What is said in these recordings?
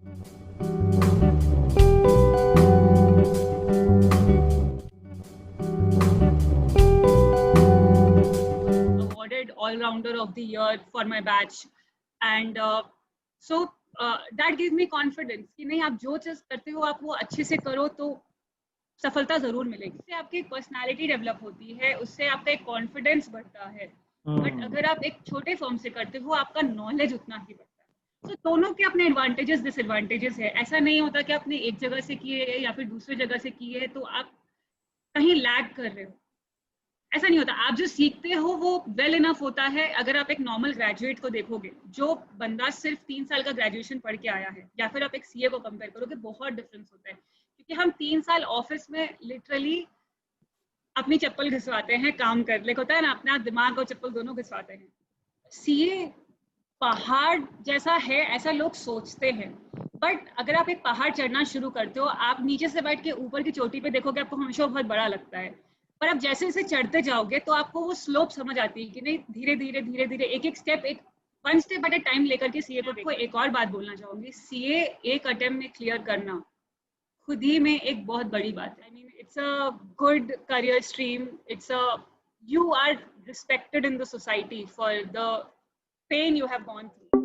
Awarded all-rounder of the year for my batch, and so that gives me confidence कि नहीं, आप जो चीज करते हो आप वो अच्छे से करो तो सफलता जरूर मिलेगी। उससे आपकी एक पर्सनालिटी डेवलप होती है, उससे आपका एक कॉन्फिडेंस बढ़ता है। बट अगर आप एक छोटे फॉर्म से करते हो आपका नॉलेज उतना ही बढ़ता है। तो दोनों के अपने एडवांटेजेस डिसएडवांटेजेस है। ऐसा नहीं होता कि आपने एक जगह से किए है या फिर दूसरी जगह से किए है तो आप कहीं लैग कर रहे हो, ऐसा नहीं होता। आप जो सीखते हो वो वेल इनफ होता है। अगर आप एक नॉर्मल ग्रेजुएट को देखोगे, जो बंदा सिर्फ 3 साल का ग्रेजुएशन पढ़ के आया है, या फिर आप एक सीए को कंपेयर करोगे, बहुत डिफरेंस होता है। क्योंकि हम 3 साल ऑफिस में लिटरली अपनी चप्पल घिसवाते हैं, काम कर ले होता है ना, अपना दिमाग और चप्पल दोनों घिसवाते हैं। सीए पहाड़ जैसा है ऐसा लोग सोचते हैं, बट अगर आप एक पहाड़ चढ़ना शुरू करते हो, आप नीचे से बैठ के ऊपर की चोटी पे देखोगे, आपको हमेशा बहुत बड़ा लगता है। पर आप जैसे जैसे चढ़ते जाओगे तो आपको वो स्लोप समझ आती है कि नहीं, धीरे धीरे धीरे धीरे एक एक स्टेप, एक one step at A time लेकर के सीए को। एक और बात बोलना चाहूंगी, सीए एक अटेम्प्ट में क्लियर करना खुद ही में एक बहुत बड़ी बात है। I mean it's a good career stream, it's a you are respected in the society for the pain you have gone through.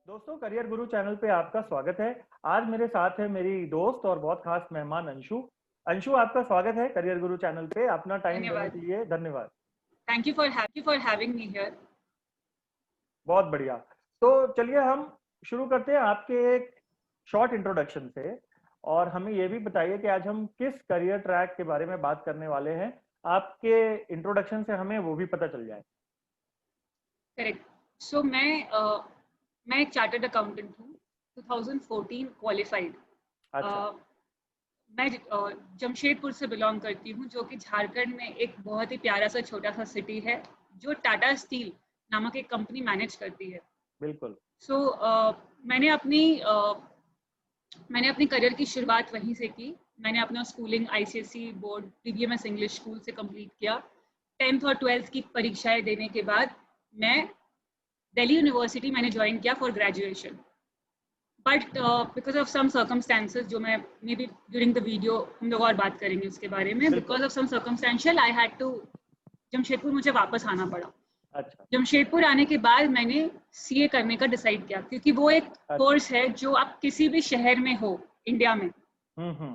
दोस्तों, करियर गुरु चैनल पे आपका स्वागत है। आज मेरे साथ है मेरी दोस्त और बहुत खास मेहमान अंशु। अंशु, आपका स्वागत है करियर गुरु चैनल पे। अपना टाइम देने के लिए धन्यवाद। Thank you for having me here. बहुत बढ़िया। तो चलिए हम शुरू करते हैं आपके एक शॉर्ट इंट्रोडक्शन से, और हमें ये भी बताइए कि आज हम किस करियर ट्रैक के बारे में बात करने वाले हैं। आपके इंट्रोडक्शन से हमें वो भी पता चल जाए। करेक्ट। सो मैं एक चार्टर्ड अकाउंटेंट हूँ, 2014 क्वालिफाइड। मैं जमशेदपुर से बिलोंग करती हूँ, जो कि झारखंड में एक बहुत ही प्यारा सा छोटा सा सिटी है, जो टाटा स्टील नामक एक कंपनी मैनेज करती है। बिल्कुल। सो मैंने अपनी करियर की शुरुआत वहीं से की। मैंने अपना schooling ICSE board PBMS English school से कंप्लीट किया। 10th और 12th की परीक्षाएं देने के बाद मैं दिल्ली यूनिवर्सिटी मैंने ज्वाइन किया for graduation. But because of some circumstances, जो मैं maybe during the video हम लोग और बात करेंगे उसके बारे में, because of some circumstantial I had to Jamshedpur मुझे वापस आना पड़ा। अच्छा। जमशेदपुर आने के बाद मैंने सीए करने का डिसाइड किया, क्योंकि वो एक कोर्स है जो आप किसी भी शहर में हो इंडिया में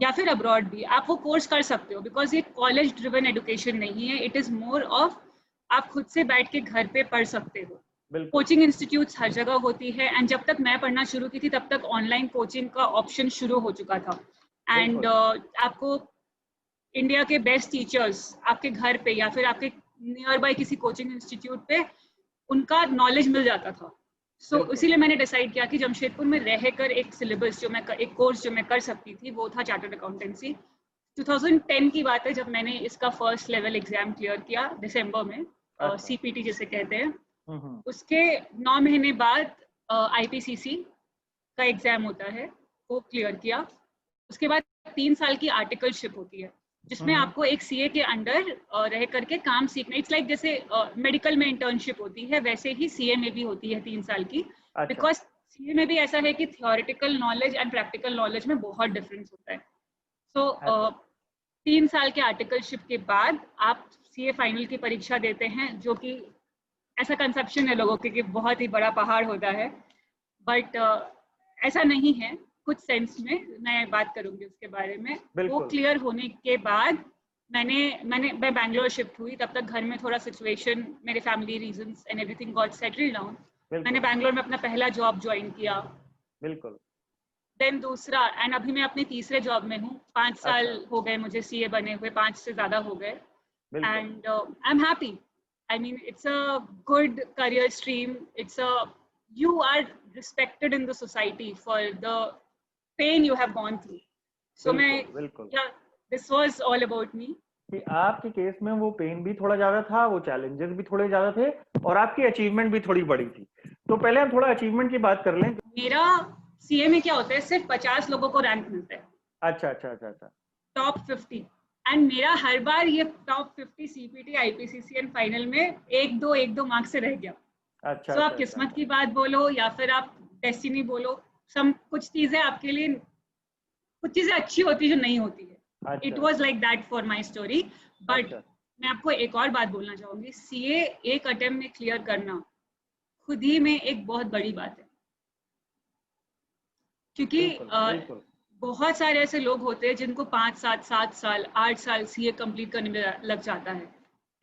या फिर अब्रॉड भी आप वो कोर्स कर सकते हो। बिकॉज ये कॉलेज ड्रिवन एजुकेशन नहीं है, इट इज मोर ऑफ आप खुद से बैठ के घर पे पढ़ सकते हो। कोचिंग इंस्टीट्यूट्स हर जगह होती है, एंड जब तक मैं पढ़ना शुरू की थी तब तक ऑनलाइन कोचिंग का ऑप्शन शुरू हो चुका था। एंड आपको इंडिया के बेस्ट टीचर्स आपके घर पे या फिर आपके नियर बाय किसी कोचिंग इंस्टीट्यूट पे उनका नॉलेज मिल जाता था। सो इसीलिए मैंने डिसाइड किया कि जमशेदपुर में रहकर एक सिलेबस जो मैं एक कोर्स जो मैं कर सकती थी वो था चार्टर्ड अकाउंटेंसी। 2010 की बात है जब मैंने इसका फर्स्ट लेवल एग्जाम क्लियर किया दिसंबर में, सीपीटी जिसे कहते हैं। उसके 9 महीने बाद आईपीसीसी का एग्जाम होता है, वो क्लियर किया। उसके बाद 3 साल की आर्टिकलशिप होती है, जिसमें आपको एक सीए के अंडर रह करके काम सीखना। इट्स लाइक जैसे मेडिकल में इंटर्नशिप होती है, वैसे ही सीए में भी होती है 3 साल की। बिकॉज सीए में भी ऐसा है कि theoretical knowledge and practical knowledge में बहुत डिफरेंस होता है। सो 3 साल के आर्टिकलशिप के बाद आप सीए फाइनल की परीक्षा देते हैं, जो कि ऐसा कंसेप्शन है लोगों के कि बहुत ही बड़ा पहाड़ होता है, बट ऐसा नहीं है। कुछ सेंस में मैं बात करूंगी उसके बारे में। वो क्लियर होने के बाद मैं बैंगलोर शिफ्ट हुई। तब तक घर में थोड़ा सिचुएशन, मेरे family reasons and everything got settled down. मैंने बैंगलोर में अपना पहला जॉब ज्वाइन किया। बिल्कुल। देन दूसरा, एंड अभी मैं अपने तीसरे जॉब में हूँ। 5 साल हो गए मुझे सीए बने हुए, 5 से ज्यादा हो गए। And I am happy. I mean, it's a good career stream. You are respected in the society for the pain you have gone through. So this was all about me. कि आपके case में वो pen भी थोड़ा ज्यादा था, वो challenges भी थोड़े ज्यादा थे, और आपकी अचीवमेंट भी थोड़ी बड़ी थी। तो पहले हम थोड़ा अचीवमेंट की बात कर लें। मेरा सीए में क्या होता है, सिर्फ 50 लोगों को रैंक मिलता है। अच्छा। टॉप 50। एंड मेरा हर बार ये top 50 CPT IPCC and final में 1-2 मार्क्स से रह गया। तो आप किस्मत की बात बोलो या फिर आप डेस्टिनी बोलो, सम कुछ चीजें आपके लिए, कुछ चीजें अच्छी होती है जो नहीं होती है। It was like that for my story. But मैं आपको एक और बात बोलना चाहूंगी, सीए एक अटेम्प्ट में क्लियर करना खुद ही में एक बहुत बड़ी बात है, क्योंकि बहुत सारे ऐसे लोग होते हैं जिनको 5-7 साल 8 साल सीए कंप्लीट करने में लग जाता है,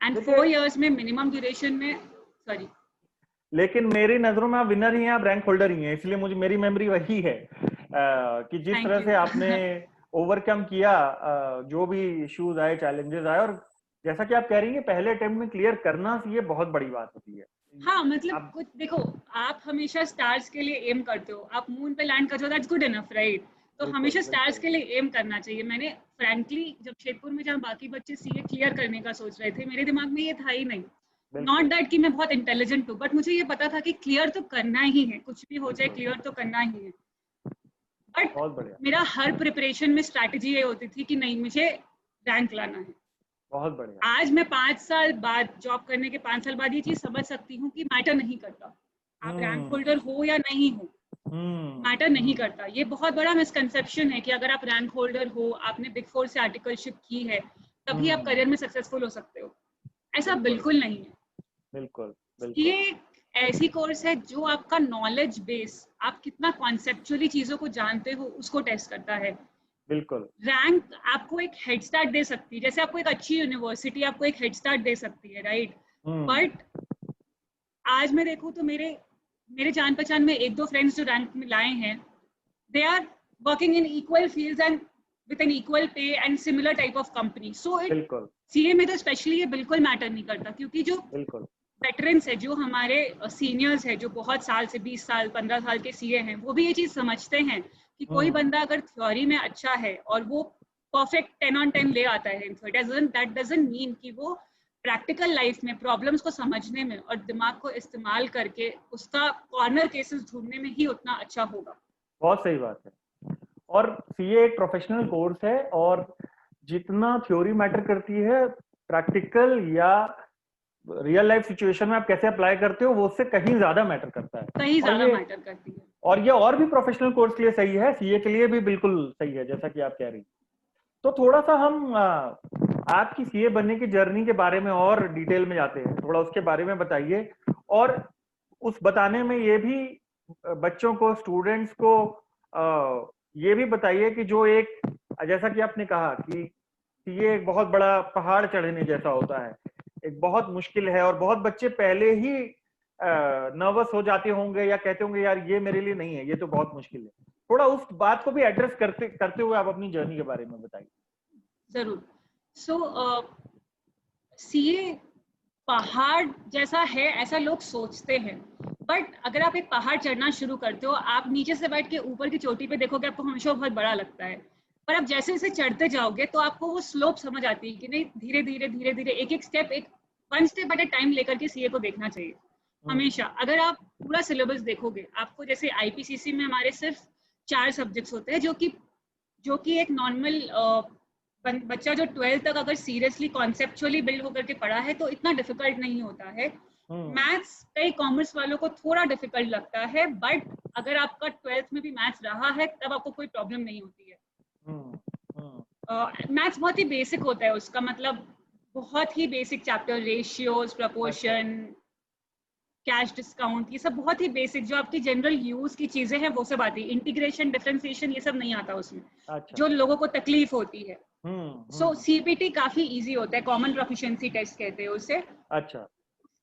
एंड 4 इयर्स में मिनिमम ड्यूरेशन में, सॉरी, लेकिन मेरी नजरों में आप विनर ही हैं, आप रैंक होल्डर ही हैं, इसलिए मुझे मेरी मेमोरी वही है कि जिस तरह से आपने ओवरकम किया जो भी इश्यूज आए, चैलेंजेस आए, और जैसा कि आप कह रही हैं पहले अटेम्प्ट में क्लियर करना ये बहुत बड़ी बात होती है। हाँ, मतलब कुछ देखो, आप हमेशा स्टार्स के लिए एम करते हो, आप मून पे लैंड करते हो, दैट्स गुड इनफ, राइट? तो हमेशा स्टार्स के लिए एम करना चाहिए। मैंने फ्रैंकली जब शेखपुर में जहाँ बाकी बच्चे सीए क्लियर करने का सोच रहे थे, मेरे दिमाग में ये था ही नहीं, नॉट दैट कि मैं बहुत इंटेलिजेंट हूँ, बट मुझे ये पता था कि क्लियर तो करना ही है, कुछ भी हो जाए क्लियर तो करना ही है। बट मेरा हर प्रिपरेशन में स्ट्रैटेजी ये होती थी कि नहीं, मुझे रैंक लाना है। बहुत बढ़िया। आज मैं 5 साल बाद, जॉब करने के 5 साल बाद ये चीज समझ सकती हूँ कि मैटर नहीं करता आप रैंक होल्डर हो या नहीं हो, मैटर नहीं करता। ये बहुत बड़ा मिसकंसेप्शन है कि अगर आप रैंक होल्डर हो, आपने बिग 4 से आर्टिकलशिप की है, तभी आप करियर में सक्सेसफुल हो सकते हो, ऐसा बिल्कुल नहीं है। बिल्कुल, ये ऐसी कोर्स है जो आपका नॉलेज बेस, आप कितना कॉन्सेप्चुअली चीजों को जानते हो, उसको टेस्ट करता है। बिल्कुल। रैंक आपको एक हेड स्टार्ट दे सकती है, जैसे आपको एक अच्छी यूनिवर्सिटी आपको एक हेड स्टार्ट दे सकती है, राइट? बट आज मैं देखूं तो मेरे जान पहचान में 1-2 फ्रेंड्स जो रैंक में लाए हैं, they are working in equal fields and with an equal pay and similar type of company. So it CA में तो स्पेशली ये बिल्कुल मैटर नहीं करता, क्योंकि जो वेटरन्स है, जो हमारे सीनियर्स है, जो बहुत साल से 20 साल 15 साल के सीए हैं, वो भी ये चीज समझते हैं कि कोई बंदा अगर थ्योरी में अच्छा है और वो परफेक्ट 10 on 10 ले आता है, दैट डजंट मीन कि वो प्रैक्टिकल लाइफ में प्रॉब्लम्स को समझने में और दिमाग को इस्तेमाल करके उसका कॉर्नर केसेस ढूंढने में ही उतना अच्छा होगा। बहुत सही बात है। और सीए एक प्रोफेशनल कोर्स है, और जितना थ्योरी मैटर करती है, प्रैक्टिकल या रियल लाइफ सिचुएशन में आप कैसे अप्लाई करते हो वो उससे कहीं ज्यादा मैटर करता है, कहीं ज्यादा मैटर करती है। और ये और भी प्रोफेशनल कोर्स के लिए सही है, सीए के लिए भी बिल्कुल सही है, जैसा कि आप कह रही। तो थोड़ा सा हम आपकी सीए बनने की जर्नी के बारे में और डिटेल में जाते हैं, थोड़ा उसके बारे में बताइए, और उस बताने में ये भी बच्चों को, स्टूडेंट्स को ये भी बताइए कि जो एक, जैसा कि आपने कहा कि सीए एक बहुत बड़ा पहाड़ चढ़ने जैसा होता है, एक बहुत मुश्किल है, और बहुत बच्चे पहले ही नर्वस हो जाते होंगे या कहते होंगे यार ये मेरे लिए नहीं है, ये तो बहुत मुश्किल है। थोड़ा उस बात को भी एड्रेस करते हुए आप अपनी जर्नी के बारे में बताइए। जरूर। सीए पहाड़ जैसा है ऐसा लोग सोचते हैं, बट अगर आप एक पहाड़ चढ़ना शुरू करते हो, आप नीचे से बैठ के ऊपर की चोटी पे देखोगे, आपको हमेशा बहुत बड़ा लगता है, पर आप जैसे जैसे चढ़ते जाओगे तो आपको वो स्लोप समझ आती है कि नहीं, धीरे धीरे धीरे धीरे एक एक स्टेप, एक 1 स्टेप एट अ टाइम लेकर के सीए को देखना चाहिए हमेशा। अगर आप पूरा सिलेबस देखोगे, आपको जैसे आईपीसीसी में हमारे सिर्फ 4 सब्जेक्ट्स होते हैं, जो कि एक नॉर्मल बच्चा जो 12th तक अगर सीरियसली कॉन्सेप्चुअली बिल्ड होकर के पढ़ा है तो इतना डिफिकल्ट नहीं होता है। मैथ्स कई कॉमर्स वालों को थोड़ा डिफिकल्ट लगता है, बट अगर आपका 12th में भी मैथ्स रहा है तब आपको कोई प्रॉब्लम नहीं होती है। मैथ्स बहुत ही बेसिक होता है, उसका मतलब बहुत ही basic chapter, ratios, proportion, cash discount, ये सब बहुत ही बेसिक, जो आपकी जनरल यूज की चीजें हैं वो सब आती है। इंटीग्रेशन, डिफरेंशिएशन, ये सब नहीं आता उसमें। जो लोगों को तकलीफ होती है। सो सीपीटी काफी इजी होता है, कॉमन प्रोफिशिएंसी टेस्ट कहते हैं उसे। अच्छा।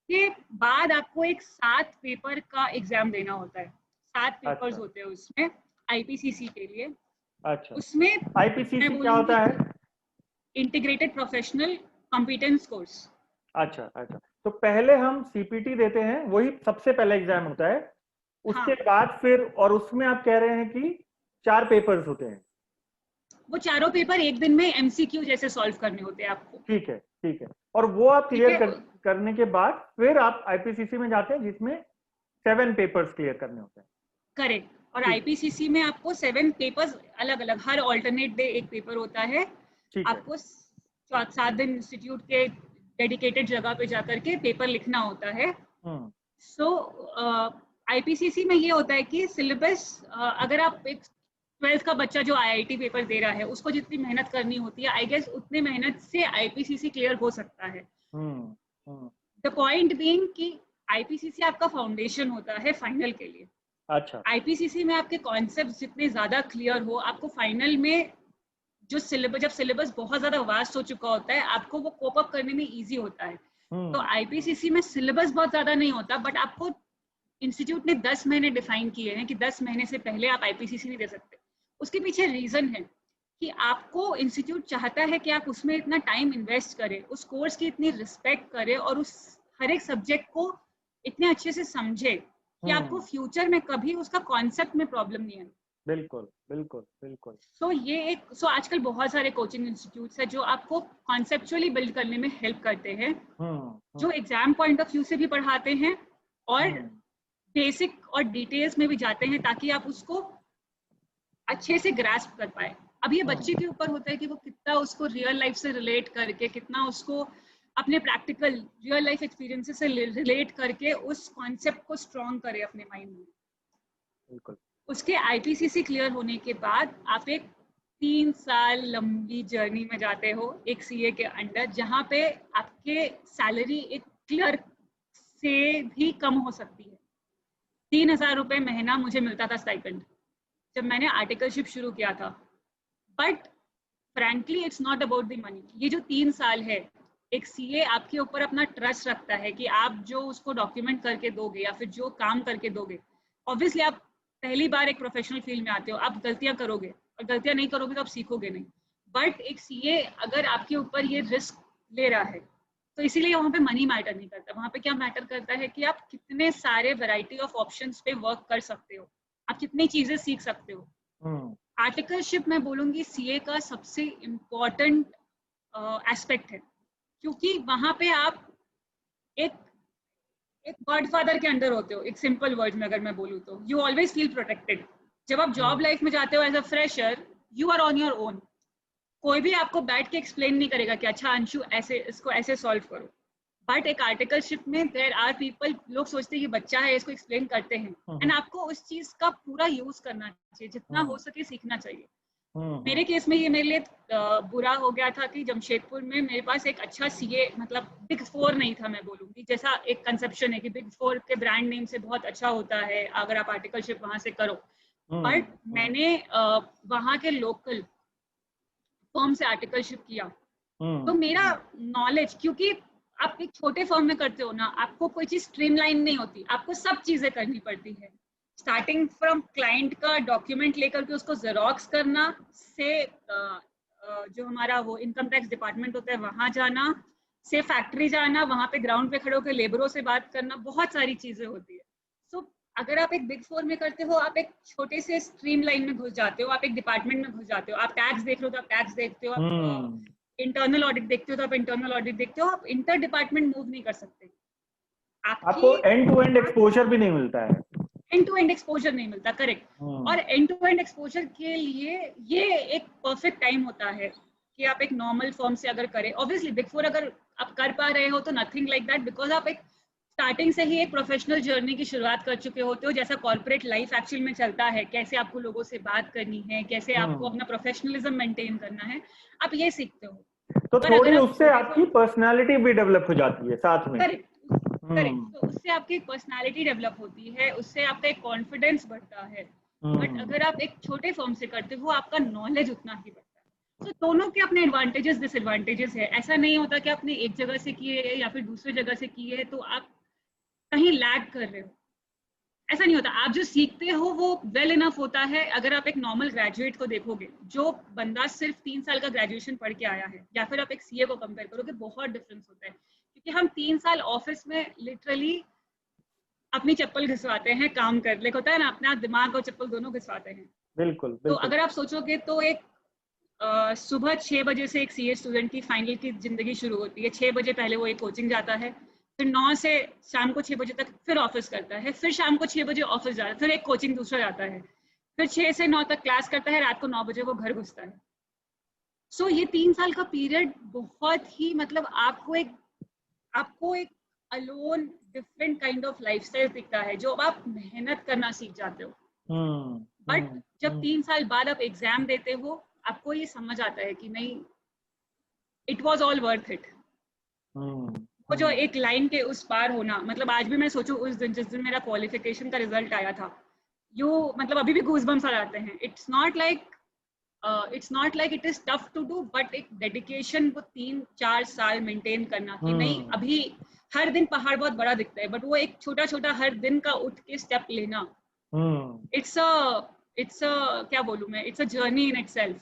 के बाद आपको एक 7 पेपर का एग्जाम देना होता है, 7 पेपर्स होते हैं उसमें आईपीसीसी के लिए। अच्छा। उसमें आईपीसीसी क्या होता है? Integrated professional competence course. अच्छा अच्छा, तो पहले हम सीपीटी देते हैं, वही सबसे पहला एग्जाम होता है, उसके बाद फिर, और उसमें आप कह रहे हैं कि 4 पेपर्स होते हैं। वो चारों पेपर एक दिन में एमसीक्यू जैसे सॉल्व करने होते हैं आपको। ठीक है ठीक है, और वो आप क्लियर करने के बाद फिर आप आईपीसीसी में जाते हैं, जिसमें 7 पेपर्स क्लियर करने होते हैं। करेक्ट। और आईपीसीसी में आपको 7 पेपर्स अलग अलग, हर ऑल्टरनेट डे एक पेपर होता है। आपको 7 दिन इंस्टीट्यूट के डेडिकेटेड जगह पे जाकर के पेपर लिखना होता है। सो आईपीसीसी में ये होता है कि सिलेबस, अगर आप एक 12th का बच्चा जो आईआईटी पेपर दे रहा है उसको जितनी मेहनत करनी होती है, आई गेस उतने मेहनत से आईपीसीसी क्लियर हो सकता है। द पॉइंट बीइंग कि आईपीसीसी आपका फाउंडेशन होता है फाइनल के लिए। अच्छा। आईपीसीसी में आपके कॉन्सेप्ट जितने ज्यादा क्लियर हो, आपको फाइनल में जो सिलेबस, जब सिलेबस बहुत ज्यादा वास्ट हो चुका होता है, आपको वो कोप अप करने में इजी होता है। तो आईपीसीसी में सिलेबस बहुत ज्यादा नहीं होता, बट आपको इंस्टीट्यूट ने 10 महीने डिफाइन किए हैं कि 10 महीने से पहले आप आईपीसीसी नहीं दे सकते। उसके पीछे रीजन है कि आपको इंस्टीट्यूट चाहता है कि आप उसमें इतना टाइम इन्वेस्ट करें, उस कोर्स की इतनी रिस्पेक्ट करें और उस हर एक सब्जेक्ट को इतने अच्छे से समझे कि आपको फ्यूचर में कभी उसका कॉन्सेप्ट में प्रॉब्लम नहीं है। बिल्कुल बिल्कुल बिल्कुल। सो आजकल बहुत सारे कोचिंग इंस्टीट्यूट्स है जो आपको कॉन्सेप्चुअली बिल्ड करने में हेल्प करते हैं, जो एग्जाम पॉइंट ऑफ व्यू से भी पढ़ाते हैं और बेसिक और डिटेल्स में भी जाते हैं ताकि आप उसको अच्छे से ग्रास्प कर पाए। अब ये बच्चे के ऊपर होता है कि वो कितना उसको रियल लाइफ से रिलेट करके, कितना उसको अपने प्रैक्टिकल रियल लाइफ एक्सपीरियंसेस से रिलेट करके उस कॉन्सेप्ट को स्ट्रॉन्ग करे अपने माइंड में। बिल्कुल। उसके आईपीसीसी क्लियर होने के बाद आप एक 3 साल लंबी जर्नी में जाते हो एक सीए के अंडर, जहाँ पे आपके सैलरी एक क्लर्क से भी कम हो सकती है। 3,000 रुपये महीना मुझे मिलता था स्टाइपेंड जब मैंने आर्टिकलशिप शुरू किया था। But frankly it's not about the money. ये जो 3 साल है, एक सीए आपके ऊपर अपना ट्रस्ट रखता है कि आप जो उसको डॉक्यूमेंट करके दोगे या फिर जो काम करके दोगे, ऑब्वियसली आप पहली बार एक प्रोफेशनल फील्ड में आते हो, आप गलतियां करोगे और गलतियां नहीं करोगे तो आप सीखोगे नहीं। बट एक सीए अगर आपके ऊपर ये रिस्क ले रहा है तो इसीलिए वहाँ पे मनी मैटर नहीं करता। वहाँ पे क्या मैटर करता है कि आप कितने सारे वैरायटी ऑफ ऑप्शंस पे वर्क कर सकते हो, आप कितनी चीजें सीख सकते हो। आर्टिकलशिप मैं बोलूंगी सीए का सबसे इम्पोर्टेंट एस्पेक्ट है, क्योंकि वहां पे आप एक गॉडफादर के अंडर होते हो। एक सिंपल वर्ड में अगर मैं बोलूँ तो यू ऑलवेज फील प्रोटेक्टेड। जब आप जॉब लाइफ में जाते हो as a fresher, you are on your own. कोई भी आपको बैठ के एक्सप्लेन नहीं करेगा कि अच्छा अंशु ऐसे इसको ऐसे सॉल्व करो। बट एक आर्टिकलशिप में देयर आर पीपल, लोग सोचते हैं कि बच्चा है इसको एक्सप्लेन करते हैं, एंड आपको उस चीज का पूरा यूज करना चाहिए, जितना हो सके सीखना चाहिए। मेरे केस में ये मेरे लिए बुरा हो गया था कि जमशेदपुर में मेरे पास एक अच्छा सीए, मतलब बिग 4 नहीं था मैं बोलूंगी। जैसा एक कंसेप्शन है कि बिग 4 के ब्रांड नेम से बहुत अच्छा होता है अगर आप आर्टिकलशिप वहां से करो। बट मैंने वहां के लोकल फर्म से आर्टिकलशिप किया, तो मेरा नॉलेज, क्योंकि आप एक छोटे फर्म में करते हो ना, आपको कोई चीज स्ट्रीमलाइन नहीं होती, आपको सब चीजें करनी पड़ती है। स्टार्टिंग फ्रॉम क्लाइंट का डॉक्यूमेंट लेकर के उसको जेरोक्स करना से जो हमारा वो इनकम टैक्स डिपार्टमेंट होता है वहां जाना, से फैक्ट्री जाना, वहां पे ग्राउंड पे खड़े होकर लेबरों से बात करना, बहुत सारी चीजें होती है। सो अगर आप एक बिग 4 में करते हो, आप एक छोटे से स्ट्रीम लाइन में घुस जाते हो, आप एक डिपार्टमेंट में घुस जाते हो। आप टैक्स देख रहे हो तो आप टैक्स देखते हो, आप इंटरनल ऑडिट देखते हो तो आप इंटरनल ऑडिट देखते हो, आप इंटर डिपार्टमेंट मूव नहीं कर सकते। आपको एंड टू एंड एक्सपोजर भी नहीं मिलता है। एंड टू एंड एक्सपोजर नहीं मिलता, करेक्ट। और एंड टू एंड एक्सपोजर के लिए ये एक परफेक्ट टाइम होता है कि आप एक नॉर्मल फर्म से अगर करें। ऑब्वियसली बिग 4 अगर आप कर पा रहे हो तो नथिंग लाइक दैट, बिकॉज आप एक स्टार्टिंग से ही एक प्रोफेशनल जर्नी की शुरुआत कर चुके होते हो। जैसा कॉर्पोरेट लाइफ एक्चुअल में चलता है, कैसे आपको लोगों से बात करनी है, कैसे आपको अपना प्रोफेशनलिज्म मेंटेन करना है, आप ये सीखते हो। तो थोड़ी उससे आपकी पर्सनालिटी भी डेवलप हो जाती है साथ में। करेक्ट, तो उससे आपकी पर्सनालिटी डेवलप होती है, उससे आपका एक कॉन्फिडेंस बढ़ता है। बट अगर आप एक छोटे फर्म से करते हो, आपका नॉलेज उतना ही बढ़ता है। तो दोनों के अपने एडवांटेजेस डिसएडवांटेजेस है। ऐसा नहीं होता कि आपने एक जगह से किए या फिर दूसरी जगह से किए तो आप कहीं लैग कर रहे हो, ऐसा नहीं होता। आप जो सीखते हो वो वेल इनफ होता है। अगर आप एक नॉर्मल ग्रेजुएट को देखोगे, जो बंदा सिर्फ 3 साल का ग्रेजुएशन पढ़ के आया है, या फिर आप एक सीए को कंपेयर करोगे, बहुत डिफरेंस होता है। क्योंकि हम 3 साल ऑफिस में लिटरली अपनी चप्पल घिसवाते हैं, काम कर ले होता है ना, अपना दिमाग और चप्पल दोनों घिसवाते हैं। बिल्कुल, तो अगर आप सोचोगे तो एक सुबह 6 बजे से एक सीए स्टूडेंट की फाइनल की जिंदगी शुरू होती है। 6 बजे पहले वो एक कोचिंग जाता है, फिर 9 से शाम को 6 बजे तक फिर ऑफिस करता है, फिर शाम को 6 बजे ऑफिस जाता है, फिर एक कोचिंग दूसरा जाता है, फिर 6 से 9 तक क्लास करता है, रात को 9 बजे वो घर घुसता है। सो ये 3 साल का पीरियड बहुत ही, मतलब आपको एक alone different kind of lifestyle दिखता है जो अब आप मेहनत करना सीख जाते हो। बट जब 3 साल बाद आप एग्जाम देते हो, आपको ये समझ आता है कि नहीं, it was all worth it. वो जो एक लाइन के उस पार होना, मतलब आज भी मैं सोचूं उस दिन जिस दिन मेरा क्वालिफिकेशन का रिजल्ट आया था, मतलब अभी भी गूज़बम्स आ जाते हैं। It's not like it is tough to do, but एक डेडिकेशन वो 3-4 साल मेंटेन करना कि नहीं, अभी हर दिन पहाड़ बहुत बड़ा दिखता है, बट वो एक छोटा छोटा हर दिन का उठ के स्टेप लेना, इट्स क्या बोलूं मैं, it's a journey in itself.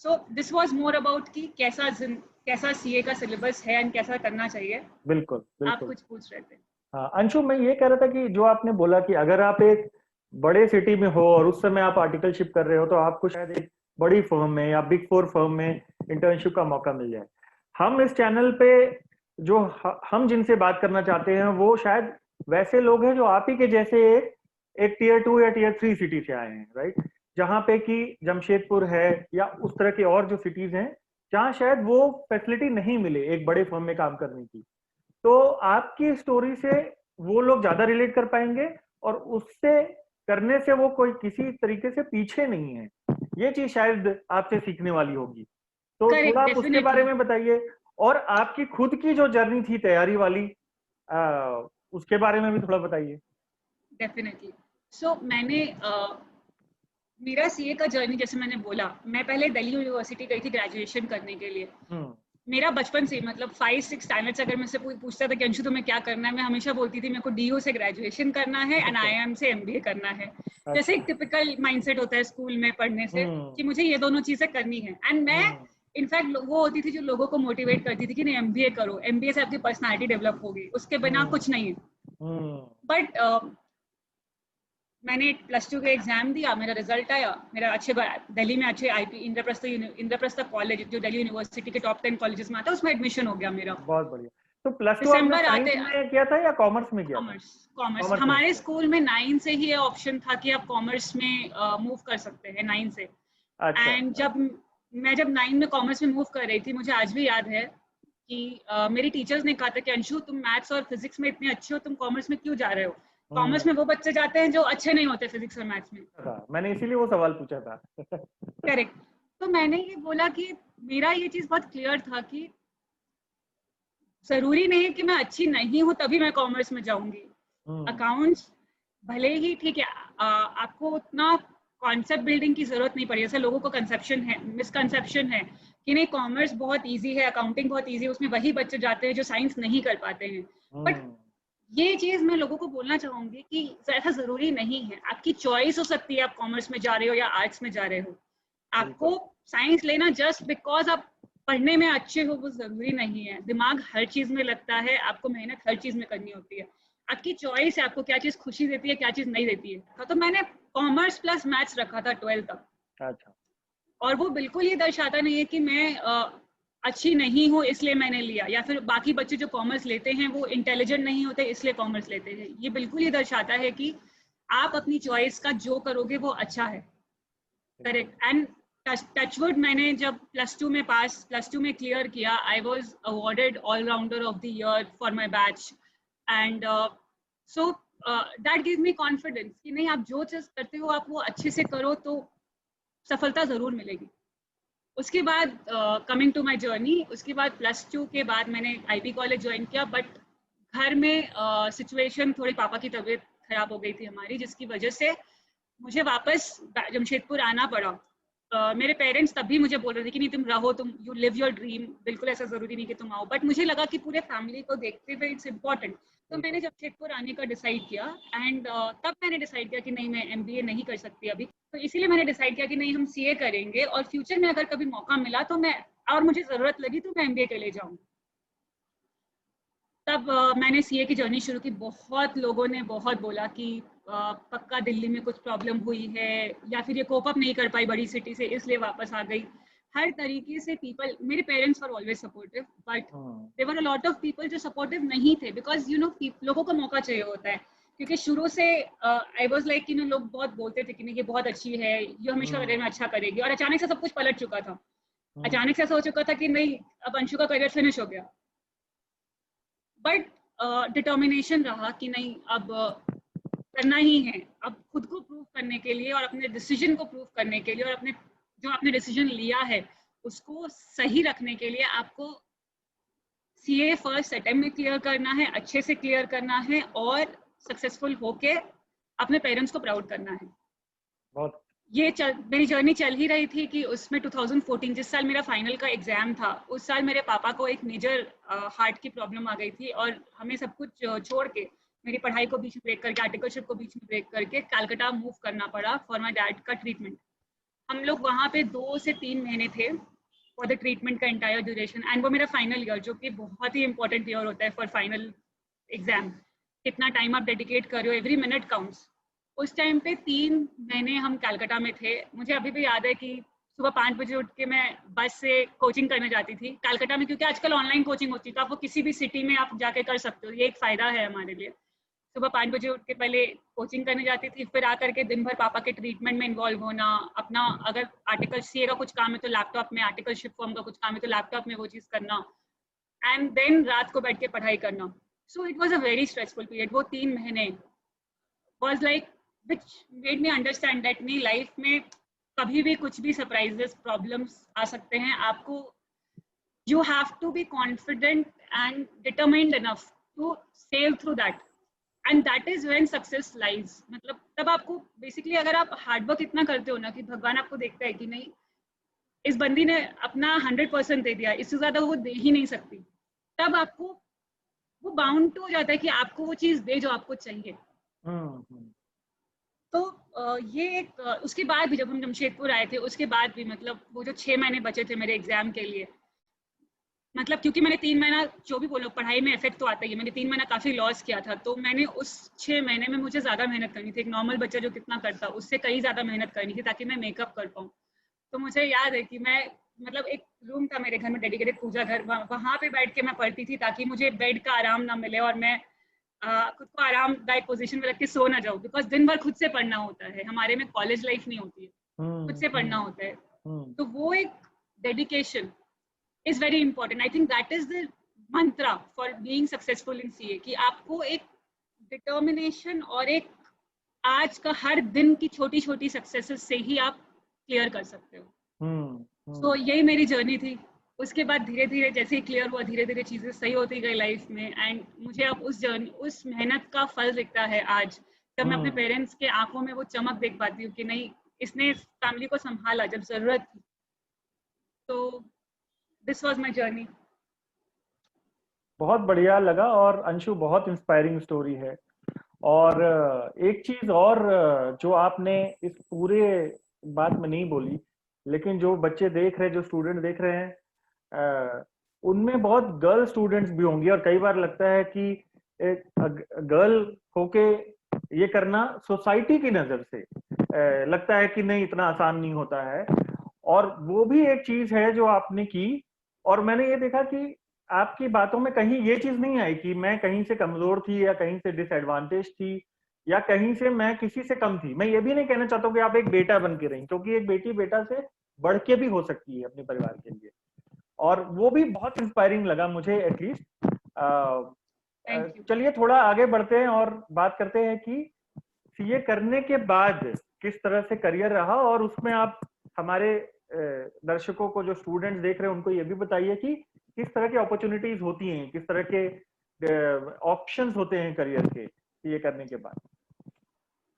So this was more about कि कैसा सीए का सिलेबस है एंड कैसा करना चाहिए। बिल्कुल, बिल्कुल। आप कुछ पूछ रहे थे। हाँ अंशु, मैं ये कह रहा था कि जो आपने बोला कि अगर आप एक बड़े सिटी में हो और उस समय आप आर्टिकलशिप कर रहे हो तो आपको शायद एक बड़ी फर्म में या बिग 4 फर्म में इंटर्नशिप का मौका मिल जाए। हम इस चैनल पे जो हम जिनसे बात करना चाहते हैं वो शायद वैसे लोग हैं जो आप ही के जैसे एक टियर 2 या टियर 3 सिटी से आए हैं, राइट? जहाँ पे कि जमशेदपुर है या उस तरह के और जो सिटीज हैं जहाँ शायद वो फैसिलिटी नहीं मिले एक बड़े फर्म में काम करने की। तो आपकी स्टोरी से वो लोग ज्यादा रिलेट कर पाएंगे और उससे करने से वो कोई किसी तरीके से पीछे नहीं है। ये चीज शायद आपसे सीखने वाली होगी। तो थोड़ा आप उसके बारे में बताइए, और आपकी खुद की जो जर्नी थी तैयारी वाली, उसके बारे में भी थोड़ा बताइए। डेफिनेटली। सो मैंने मेरा सीए का जर्नी, जैसे मैंने बोला, मैं पहले दिल्ली यूनिवर्सिटी गई थी ग्रेजुएशन करने के लिए। मेरा बचपन से, मतलब 5-6 स्टैंडर्ड से अगर मुझसे कोई पूछता था कि अंशु तुम्हें क्या करना है, मैं हमेशा बोलती थी मेरे को डीयू से ग्रेजुएशन करना है एंड आईआईएम से एमबीए करना है। जैसे एक टिपिकल माइंडसेट होता है स्कूल में पढ़ने से कि मुझे ये दोनों चीजें करनी है। एंड मैं इनफैक्ट वो होती थी जो लोगों को मोटिवेट करती थी कि नहीं, एमबीए करो, एमबीए से आपकी पर्सनैलिटी डेवलप होगी, उसके बिना कुछ नहीं है। बट मैंने +2 के एग्जाम दिया, मेरा रिजल्ट आया, मेरा अच्छे दिल्ली में अच्छे आईपी इंद्रप्रस्थ कॉलेज जो दिल्ली यूनिवर्सिटी के टॉप 10 कॉलेजेस में आता है, उसमें एडमिशन हो गया मेरा। बहुत बढ़िया। तो +2 आपने साइंस में किया था या कॉमर्स में किया? कॉमर्स। हमारे स्कूल में 9 से ही ये ऑप्शन था कि आप कॉमर्स में मूव कर सकते हैं 9 से। एंड जब मैं 9 में कॉमर्स में मूव कर रही थी, मुझे आज भी याद है कि मेरी टीचर्स ने कहा था कि अंशु तुम मैथ्स और फिजिक्स में इतने अच्छे हो, तुम कॉमर्स में क्यों जा रहे हो? कॉमर्स में वो बच्चे जाते हैं जो अच्छे नहीं होते फिजिक्स और मैथ्स में। मैंने इसीलिए वो सवाल पूछा था। करेक्ट। तो मैंने ये बोला कि मेरा ये चीज बहुत क्लियर था कि जरूरी नहीं है कि मैं अच्छी नहीं हूँ तभी मैं कॉमर्स में जाऊंगी। अकाउंट्स भले ही ठीक है, आपको उतना कॉन्सेप्ट बिल्डिंग की जरूरत नहीं पड़ी। जैसे लोगों को कंसेप्शन है, मिसकंसेप्शन है कि नहीं कॉमर्स बहुत इजी है, अकाउंटिंग बहुत इजी है, उसमें वही बच्चे जाते हैं जो साइंस नहीं कर पाते हैं। बट ये चीज मैं लोगों को बोलना चाहूंगी कि ऐसा जरूरी नहीं है। आपकी चॉइस हो सकती है, आप कॉमर्स में जा रहे हो या आर्ट्स में जा रहे हो। आपको साइंस लेना जस्ट बिकॉज आप पढ़ने में अच्छे हो वो जरूरी नहीं है। दिमाग हर चीज में लगता है, आपको मेहनत हर चीज में करनी होती है। आपकी चॉइस है, आपको क्या चीज खुशी देती है, क्या चीज नहीं देती है। तो मैंने कॉमर्स प्लस मैथ्स रखा था 12th तक। अच्छा। और वो बिल्कुल ये दर्शाता नहीं है कि मैं अच्छी नहीं हूँ इसलिए मैंने लिया, या फिर बाकी बच्चे जो कॉमर्स लेते हैं वो इंटेलिजेंट नहीं होते इसलिए कॉमर्स लेते हैं। ये बिल्कुल ये दर्शाता है कि आप अपनी चॉइस का जो करोगे वो अच्छा है। करेक्ट। एंड टचवुड, मैंने जब +2 में क्लियर किया, I was awarded all rounder of the year for my batch. And so that give me confidence कि नहीं, आप जो चीज करते हो आप वो अच्छे से करो तो सफलता जरूर मिलेगी। उसके बाद कमिंग टू माय जर्नी, उसके बाद +2 के बाद मैंने आईपी कॉलेज ज्वाइन किया। बट घर में सिचुएशन थोड़ी, पापा की तबीयत खराब हो गई थी हमारी, जिसकी वजह से मुझे वापस जमशेदपुर आना पड़ा। मेरे पेरेंट्स तब भी मुझे बोल रहे थे कि नहीं तुम रहो, तुम यू लिव योर ड्रीम, बिल्कुल ऐसा जरूरी नहीं कि तुम आओ। बट मुझे लगा कि पूरे फैमिली को देखते हुए इट्स इम्पॉर्टेंट, तो मैंने जमशेदपुर आने का डिसाइड किया। एंड तब मैंने डिसाइड किया कि नहीं, मैं एमबीए नहीं कर सकती अभी। तो इसीलिए मैंने डिसाइड किया कि नहीं, हम सीए करेंगे और फ्यूचर में अगर कभी मौका मिला तो मैं, और मुझे जरूरत लगी तो मैं एमबीए के लिए जाऊँ। तब मैंने सीए की जर्नी शुरू की। बहुत लोगों ने बहुत बोला कि पक्का दिल्ली में कुछ प्रॉब्लम हुई है, या फिर ये कोप अप नहीं कर पाई बड़ी सिटी से इसलिए वापस आ गई। हर तरीके से पीपल, मेरे parents were always supportive, but there were a lot of people जो सपोर्टिव नहीं थे, बिकॉज यू नो लोगों को मौका चाहिए होता है। क्योंकि शुरू से I was like, you know, लोग बहुत बोलते थे कि नहीं ये बहुत अच्छी है, ये हमेशा करियर में अच्छा करेगी, और अचानक से सब कुछ पलट चुका था। अचानक से ऐसा हो चुका था कि नहीं, अब अंशु का करियर फिनिश हो गया। बट डिटर्मिनेशन रहा कि नहीं, अब करना ही है। अब खुद को प्रूव करने के लिए और अपने डिसीजन को प्रूव करने के लिए और अपने जो आपने डिसीजन लिया है उसको सही रखने के लिए आपको सीए फर्स्ट अटेम्प्ट में क्लियर करना है, अच्छे से क्लियर करना है और सक्सेसफुल होके अपने पेरेंट्स को प्राउड करना है। बहुत मेरी जर्नी चल ही रही थी कि उसमें 2014 जिस साल मेरा फाइनल का एग्जाम था, उस साल मेरे पापा को एक मेजर हार्ट की प्रॉब्लम आ गई थी और हमें सब कुछ छोड़ के, मेरी पढ़ाई को बीच में ब्रेक करके, आर्टिकलशिप को बीच में ब्रेक करके कलकत्ता मूव करना पड़ा फॉर माई डैड का ट्रीटमेंट। हम लोग वहाँ पे 2 से 3 महीने थे फॉर द ट्रीटमेंट का एंटायर ड्यूरेशन। एंड वो मेरा फाइनल ईयर, जो कि बहुत ही इंपॉर्टेंट ईयर होता है फॉर फाइनल एग्जाम। कितना टाइम आप डेडिकेट कर रहे हो, एवरी मिनट काउंट्स। उस टाइम पे 3 महीने हम कलकत्ता में थे। मुझे अभी भी याद है कि सुबह 5 बजे उठ के मैं बस से कोचिंग करने जाती थी कलकत्ता में, क्योंकि आजकल ऑनलाइन कोचिंग होती है तो आप वो किसी भी सिटी में आप जाके कर सकते हो। ये एक फ़ायदा है हमारे लिए। सुबह 5 बजे उठ के पहले कोचिंग करने जाती थी, फिर आकर के दिन भर पापा के ट्रीटमेंट में इन्वॉल्व होना, अपना अगर आर्टिकल सीए का कुछ काम है तो लैपटॉप में, आर्टिकलशिप फॉर्म का कुछ काम है तो लैपटॉप में वो चीज़ करना, एंड देन रात को बैठ के पढ़ाई करना। So it was a very stressful period. वो 3 महीने was like which made me understand that नहीं, लाइफ में कभी भी कुछ भी सरप्राइजेस, प्रॉब्लम्स आ सकते हैं। आपको you have to be confident and determined enough to sail through that, and that is when success lies। मतलब तब आपको बेसिकली, अगर आप हार्डवर्क इतना करते हो ना कि भगवान आपको देखता है कि नहीं, इस बंदी ने अपना 100% दे दिया, इससे ज्यादा वो दे ही नहीं सकती, तब आपको वो बाउंड टू हो जाता है कि आपको वो चीज दे जो आपको चाहिए। तो ये एक उसके बाद भी जब हम जमशेदपुर आए थे, उसके बाद भी मतलब वो जो 6 महीने बचे थे मेरे एग्जाम के लिए, मतलब क्योंकि मैंने 3 महीना, जो भी बोलो, पढ़ाई में इफेक्ट तो आता ही है, मैंने 3 महीना काफी लॉस किया था। तो मैंने उस 6 महीने में मुझे ज्यादा मेहनत करनी थी। एक नॉर्मल बच्चा जो कितना करता, उससे कहीं ज्यादा मेहनत करनी थी ताकि मैं मेकअप कर पाऊँ। तो मुझे याद है कि मैं, मतलब एक रूम था मेरे घर में डेडिकेटेड पूजा घर, वहां पे बैठ के मैं पढ़ती थी ताकि मुझे बेड का आराम ना मिले और मैं खुद को आरामदायक पोजीशन में रख के सो ना जाऊं, बिकॉज दिन भर खुद से पढ़ना होता है। हमारे में कॉलेज लाइफ नहीं होती है, खुद से पढ़ना होता है। तो वो एक dedication is very important. I think that is the Mantra for being successful in CA, कि आपको एक डिटर्मिनेशन और एक आज का हर दिन की छोटी छोटी सक्सेसेस से ही आप क्लियर कर सकते हो। सो यही मेरी जर्नी थी। उसके बाद धीरे धीरे जैसे ही क्लियर हुआ, धीरे धीरे चीजें सही होती गई लाइफ में, एंड मुझे अब उस जर्नी, उस मेहनत का फल दिखता है आज, जब मैं अपने पेरेंट्स के आंखों में वो चमक देख पाती हूँ कि नहीं, इसने फैमिली को संभाला जब जरूरत थी। तो दिस वाज माय जर्नी। बहुत बढ़िया लगा और अंशु बहुत इंस्पायरिंग स्टोरी है। और एक चीज और जो आपने इस पूरे बात में नहीं बोली, लेकिन जो बच्चे देख रहे हैं, जो स्टूडेंट देख रहे हैं, उनमें बहुत गर्ल स्टूडेंट्स भी होंगी और कई बार लगता है कि एक गर्ल होके ये करना सोसाइटी की नजर से लगता है कि नहीं, इतना आसान नहीं होता है। और वो भी एक चीज है जो आपने की। और मैंने ये देखा कि आपकी बातों में कहीं ये चीज नहीं आई कि मैं कहीं से कमजोर थी या कहीं से डिसएडवांटेज थी या कहीं से मैं किसी से कम थी। मैं ये भी नहीं कहना चाहता हूँ कि आप एक बेटा बन के रही, क्योंकि एक बेटी बेटा से बढ़ के भी हो सकती है अपने परिवार के लिए। और वो भी बहुत इंस्पायरिंग लगा मुझे एटलीस्ट। चलिए थोड़ा आगे बढ़ते हैं और बात करते हैं कि सीए करने के बाद किस तरह से करियर रहा, और उसमें आप हमारे दर्शकों को, जो स्टूडेंट्स देख रहे हैं, उनको ये भी बताइए कि किस तरह की अपॉर्चुनिटीज होती हैं, किस तरह के ऑप्शंस होते हैं करियर के सीए करने के बाद।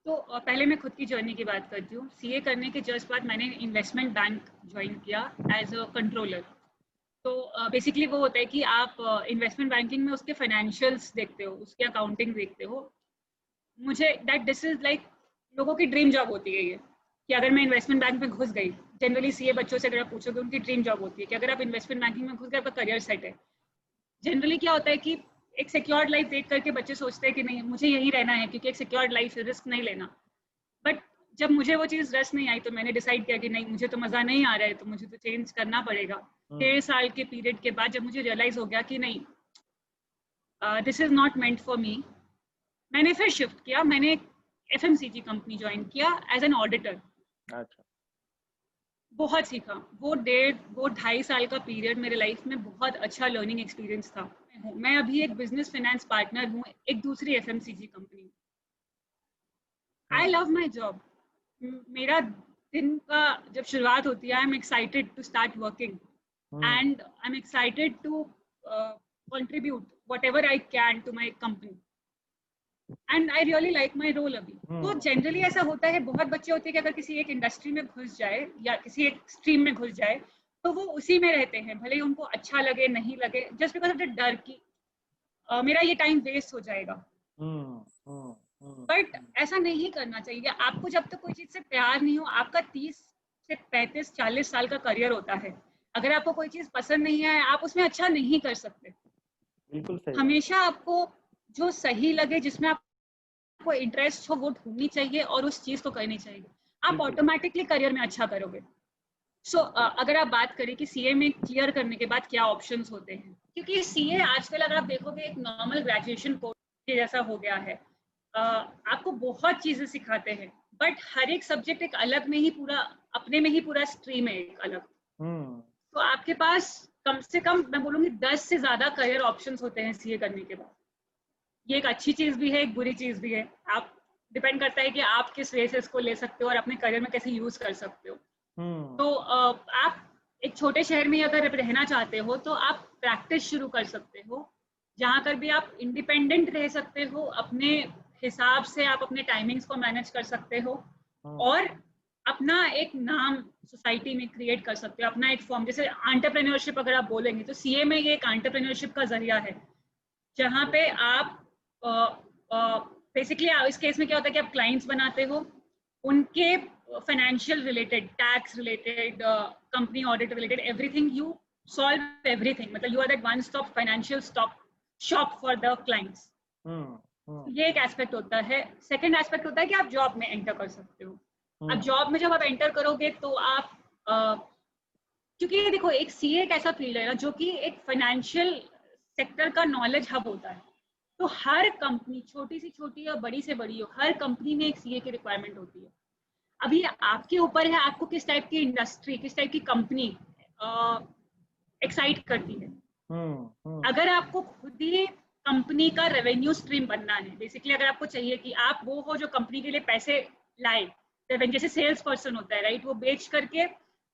तो पहले मैं खुद की जर्नी की बात करती हूँ। सीए करने के जस्ट बाद मैंने इन्वेस्टमेंट बैंक ज्वाइन किया एज अ कंट्रोलर। तो बेसिकली वो होता है कि आप इन्वेस्टमेंट बैंकिंग में उसके फाइनेंशियल्स देखते हो, उसकी अकाउंटिंग देखते हो। मुझे दिस इज लाइक लोगों की ड्रीम जॉब होती है ये, कि अगर मैं इन्वेस्टमेंट बैंक में घुस गई, जनरली सीए बच्चों से अगर आप पूछोगे, उनकी ड्रीम जॉब होती है कि अगर आप इन्वेस्टमेंट बैंकिंग में घुस गए, आपका करियर सेट है। जनरली क्या होता है कि एक सिक्योर्ड लाइफ देख करके बच्चे सोचते हैं कि नहीं, मुझे यही रहना है, क्योंकि एक सिक्योर्ड लाइफ है, रिस्क नहीं लेना। बट जब मुझे वो चीज़ रस नहीं आई, तो मैंने डिसाइड किया कि नहीं, मुझे तो मज़ा नहीं आ रहा है, तो मुझे तो चेंज करना पड़ेगा। 6 साल के पीरियड के बाद जब मुझे रियलाइज हो गया कि नहीं, this is not meant for me, मैंने फिर शिफ्ट किया। मैंने FMCG कंपनी ज्वाइन किया एज एन ऑडिटर। अच्छा। बहुत सीखा। वो 2.5 साल का पीरियड मेरे लाइफ में बहुत अच्छा लर्निंग एक्सपीरियंस था। मैं अभी एक बिजनेस फाइनेंस पार्टनर हूँ एक दूसरी FMCG कंपनी में। I love my job. मेरा दिन का जब शुरुआत होती है, I am excited to start working and I'm excited to contribute whatever I can to my company and I really like my role अभी। तो जनरली ऐसा होता है, बहुत बच्चे होते हैं कि अगर किसी एक इंडस्ट्री में घुस जाए या किसी एक स्ट्रीम में घुस जाए तो वो उसी में रहते हैं, भले ही उनको अच्छा लगे नहीं लगे, जस्ट बिकॉज ऑफ द डर की मेरा ये टाइम वेस्ट हो जाएगा। बट ऐसा नहीं करना चाहिए। आपको जब तक कोई चीज से प्यार नहीं हो, आपका 30 से 35 40 साल का करियर होता है, अगर आपको कोई चीज पसंद नहीं है आप उसमें अच्छा नहीं कर सकते। बिल्कुल सही। हमेशा आपको जो सही लगे, जिसमें आपको इंटरेस्ट हो, वो ढूंढनी चाहिए और उस चीज को करनी चाहिए। आप ऑटोमेटिकली करियर में अच्छा करोगे। अगर आप बात करें कि सीए में क्लियर करने के बाद क्या ऑप्शंस होते हैं, क्योंकि सीए आजकल अगर आप देखोगे एक नॉर्मल ग्रेजुएशन कोर्स के जैसा हो गया है। आपको बहुत चीजें सिखाते हैं, बट हर एक सब्जेक्ट एक अलग में ही पूरा अपने में ही पूरा स्ट्रीम है एक अलग। तो आपके पास कम से कम मैं बोलूंगी 10 से ज्यादा करियर ऑप्शंस होते हैं सीए करने के बाद। ये एक अच्छी चीज भी है, एक बुरी चीज भी है। आप डिपेंड करता है कि आप किस वे से इसको ले सकते हो और अपने करियर में कैसे यूज कर सकते हो। तो आप एक छोटे शहर में अगर रहना चाहते हो तो आप प्रैक्टिस शुरू कर सकते हो, जहां कर भी आप इंडिपेंडेंट रह सकते हो, अपने हिसाब से आप अपने टाइमिंग्स को मैनेज कर सकते हो और अपना एक नाम सोसाइटी में क्रिएट कर सकते हो, अपना एक फॉर्म। जैसे एंटरप्रेन्योरशिप अगर आप बोलेंगे तो सीए में ये एक एंटरप्रेन्योरशिप का जरिया है, जहां पे आप बेसिकली इस केस में क्या होता है कि आप क्लाइंट्स बनाते हो, उनके financial related, tax related, company audit related, everything you solve everything. मतलब you are that one stop financial shop for the clients. ये एक एस्पेक्ट होता है। सेकंड एस्पेक्ट होता है कि आप जॉब में एंटर कर सकते हो। अब जॉब में जब आप एंटर करोगे तो आप क्योंकि देखो एक सीए एक ऐसा फील्ड है ना जो कि एक फाइनेंशियल सेक्टर का नॉलेज हब होता है। तो हर कंपनी, छोटी से छोटी या बड़ी से बड़ी हो, हर कंपनी में एक सीए की रिक्वायरमेंट होती है। अभी आपके ऊपर है आपको किस टाइप की इंडस्ट्री, किस टाइप की कंपनी एक्साइट करती है। अगर आपको खुद ही कंपनी का रेवेन्यू स्ट्रीम बनना है, बेसिकली अगर आपको चाहिए कि आप वो हो जो कंपनी के लिए पैसे लाए, जैसे सेल्स पर्सन होता है राइट, वो बेच करके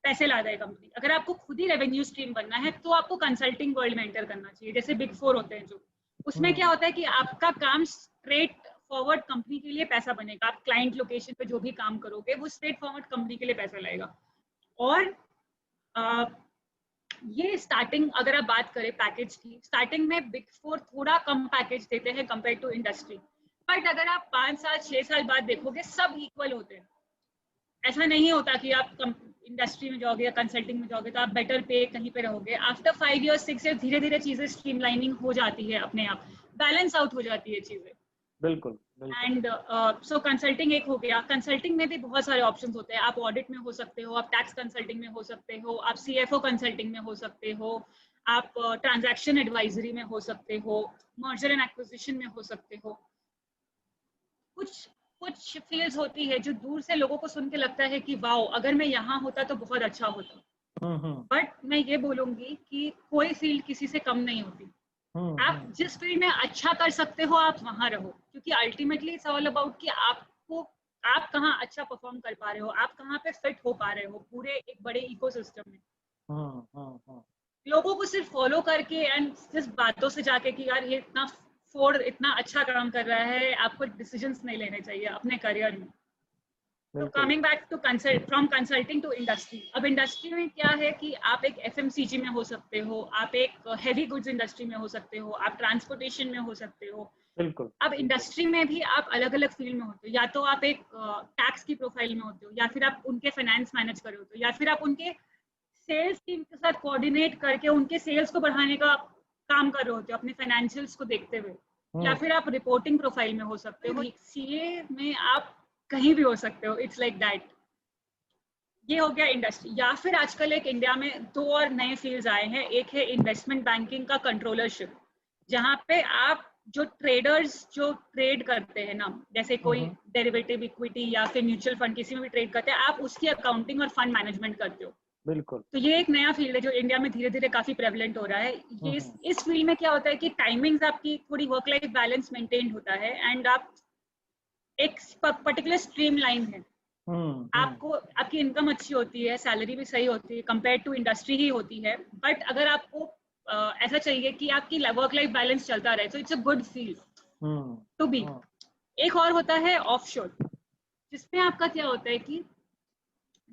पैसे ला जाए कंपनी। अगर आपको खुद ही रेवेन्यू स्ट्रीम बनना है तो आपको कंसल्टिंग वर्ल्ड में एंटर करना चाहिए, जैसे बिग 4 होते हैं जो। उसमें क्या होता है कि आपका काम स्ट्रेट फॉरवर्ड कंपनी के लिए पैसा बनेगा। आप क्लाइंट लोकेशन पे जो भी काम करोगे वो स्ट्रेट फॉरवर्ड कंपनी के लिए पैसा लाएगा। और ये स्टार्टिंग अगर आप बात करें पैकेज की, स्टार्टिंग में बिग 4 थोड़ा कम पैकेज देते हैं कंपेयर टू इंडस्ट्री, बट अगर आप 5 साल 6 साल बाद देखोगे सब इक्वल होते हैं। ऐसा नहीं होता कि आप इंडस्ट्री में जाओगे या कंसल्टिंग में जाओगे तो आप बेटर पे कहीं पे रहोगे। आफ्टर 5 ईयर्स 6 ईयर्स धीरे धीरे चीजें स्ट्रीमलाइनिंग हो जाती है, अपने आप बैलेंस आउट हो जाती है चीजें। बिल्कुल। एंड सो कंसल्टिंग एक हो गया। कंसल्टिंग में भी बहुत सारे ऑप्शंस होते हैं। आप ऑडिट में हो सकते हो, आप टैक्स कंसल्टिंग में हो सकते हो, आप सीएफओ कंसल्टिंग में हो सकते हो, आप ट्रांजैक्शन एडवाइजरी में हो सकते हो, मर्जर एंड एक्विजिशन में हो सकते हो। कुछ फील्ड्स होती है जो दूर से लोगों को सुन के लगता है कि वाओ, अगर मैं यहाँ होता तो बहुत अच्छा होता। बट मैं ये बोलूंगी कि कोई फील्ड किसी से कम नहीं होती। आप जिस फील्ड में अच्छा कर सकते हो आप वहां रहो, क्योंकि अल्टीमेटली इट्स ऑल अबाउट कि आप कहाँ अच्छा परफॉर्म कर पा रहे हो, आप कहाँ पे फिट हो पा रहे हो पूरे एक बड़े इकोसिस्टम में। लोगों को सिर्फ फॉलो करके एंड सिर्फ बातों से जाके कि यार ये इतना अच्छा काम कर रहा है, आपको डिसीजंस नहीं लेने चाहिए अपने करियर में। तो coming back to from consulting to industry. अब इंडस्ट्री में क्या है कि आप एक एफएमसीजी में हो सकते हो, आप एक हेवी गुड्स इंडस्ट्री में हो सकते हो, आप ट्रांसपोर्टेशन में हो सकते हो। बिल्कुल। अब इंडस्ट्री में भी आप अलग अलग फील्ड में होते हो, या तो आप एक टैक्स की प्रोफाइल में होते हो, या फिर आप उनके फाइनेंस मैनेज कर रहे होते हो, या फिर आप उनके सेल्स टीम के साथ कोऑर्डिनेट करके उनके सेल्स को बढ़ाने का काम कर रहे होते हो अपने फाइनेंशियल्स को देखते हुए, या फिर आप रिपोर्टिंग प्रोफाइल में हो सकते हो। सीए में आप कहीं भी हो सकते हो, इट्स लाइक दैट। ये हो गया इंडस्ट्री। या फिर आजकल एक इंडिया में 2 और नए फील्ड्स आए हैं। एक है इन्वेस्टमेंट बैंकिंग का कंट्रोलरशिप, जहां पे आप जो ट्रेडर्स जो ट्रेड करते हैं ना, जैसे कोई डेरिवेटिव इक्विटी या फिर म्यूचुअल फंड किसी में भी ट्रेड करते हैं, आप उसकी अकाउंटिंग और फंड मैनेजमेंट करते हो। बिल्कुल। तो ये एक नया फील्ड है जो इंडिया में धीरे धीरे काफी प्रेवलेंट हो रहा है। ये इस फील्ड में क्या होता है कि टाइमिंग्स आपकी थोड़ी वर्क लाइफ बैलेंस मेंटेन होता है एंड आप एक पर्टिकुलर स्ट्रीम लाइन है। आपको आपकी इनकम अच्छी होती है, सैलरी भी सही होती है, कंपेयर टू इंडस्ट्री ही होती है। बट अगर आपको ऐसा चाहिए कि आपकी वर्क लाइफ बैलेंस चलता रहे, तो it's a good field to be. एक और होता है ऑफशोर, जिसमें आपका क्या होता है कि